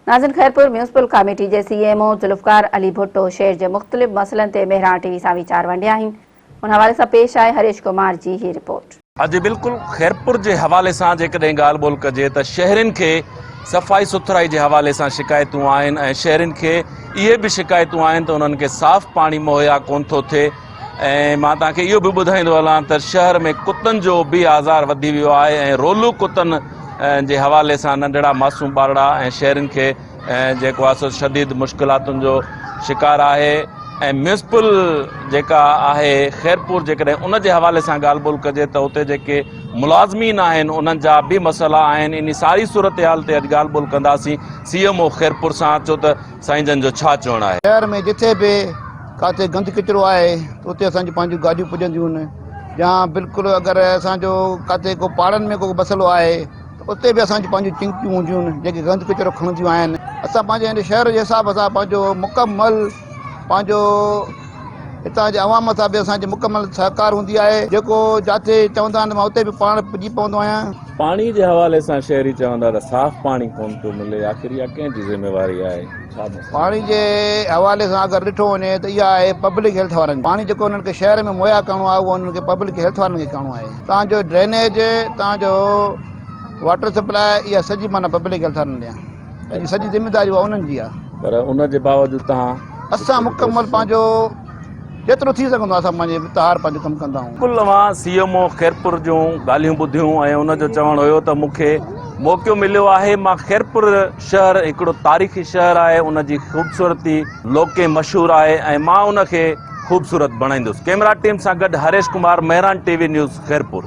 नाज़िन Khairpur municipal committee जे CMO Zulfikar Ali Bhutto शहर के मुख़्तलिफ़ मसलन ते मेहरान टीवी सां वीचार वंडिया आहिनि। उन हवाले से पेश आए हरीश कुमार जी ही रिपोर्ट। अॼु बिल्कुल खैरपुर के हवाले से जेकॾहिं ॻाल्हि ॿोल कजे त शहरनि के सफ़ाई सुथराई के हवाले से शिकायतूं आहिनि ऐं शहरनि के इहे भी शिकायतूं आहिनि त उन्हनि के साफ़ पानी मुहैया कोन थो थिए। ऐं मां तव्हांखे इहो बि ॿुधाईंदो हलां त शहर में कुतनि जो भी आज़ार वधी वियो आहे ऐं रोलू कुतनि जे हवाले से नंढड़ा मासूम ॿारड़ा ऐं शहरनि के जेको आहे सो शदीद मुश्किलातुनि जो शिकार आहे। ऐं म्यूनिसिपल जेका आहे खैरपुर जेकॾहिं उन जे हवाले से ॻाल्हि ॿोल कजे त उते जेके मुलाज़मीन आहिनि उन्हनि जा भी मसइला आहिनि। इन सारी सूरत हाल ते अॼु ॻाल्हि ॿोल कंदासीं CMO खैरपुर सां। चो त साईं जन जो छा चवणु आहे? शहर में जिथे भी काथे गंद किचरो आहे उते असांजी पंहिंजूं गाॾियूं पुॼंदियूं आहिनि। या बिल्कुलु अगरि असांजो काथे को पहाड़नि में को मसइलो आहे त उते बि असांजी पंहिंजूं चिंकियूं हूंदियूं आहिनि जेके गंद किचरो खणंदियूं आहिनि। असां पंहिंजे हिन शहर जे हिसाब सां पंहिंजो मुकमल पंहिंजो हितां जे अवाम सां बि असांजी मुकमल सहकार हूंदी आहे। जेको जिथे चवंदा आहिनि मां उते बि पाण पुॼी पवंदो आहियां। पानी के हवाले से शहरी चवंदा त साफ़ पानी कोन थो मिले, आख़िर इहा कंहिंजी ज़िम्मेवारी आहे? पानी के हवाले से अगर ॾिठो वञे त इहा आहे पब्लिक हेल्थ वारनि। पानी जेको उन्हनि खे शहर में मुहैया करणो आहे उहो उन्हनि खे पब्लिक हेल्थ वारनि खे करणो आहे। तव्हांजो ड्रेनेज तव्हांजो वाटर सप्लाई इहा सॼी माना पब्लिक हेल्थ वारनि ॾियां सॼी ज़िम्मेदारी उहा उन्हनि जी आहे। पर उन जे बावजूद तव्हां असां मुकमल पंहिंजो जेतिरो थी सघंदो आहे असां पंहिंजे वितार पंहिंजो कमु कंदा आहियूं। कुल मां CMO खैरपुर जूं ॻाल्हियूं ॿुधियूं ऐं उन जो चवणु हुयो त मूंखे मौक़ो मिलियो आहे। मां खैरपुर शहर हिकिड़ो तारीख़ी शहर आहे, उन जी ख़ूबसूरती लोके मशहूर आहे ऐं मां उन खे ख़ूबसूरत बणाईंदुसि। कैमरा टीम सां गॾु हरीश कुमार, मेहरान TV न्यूज़ खैरपुर।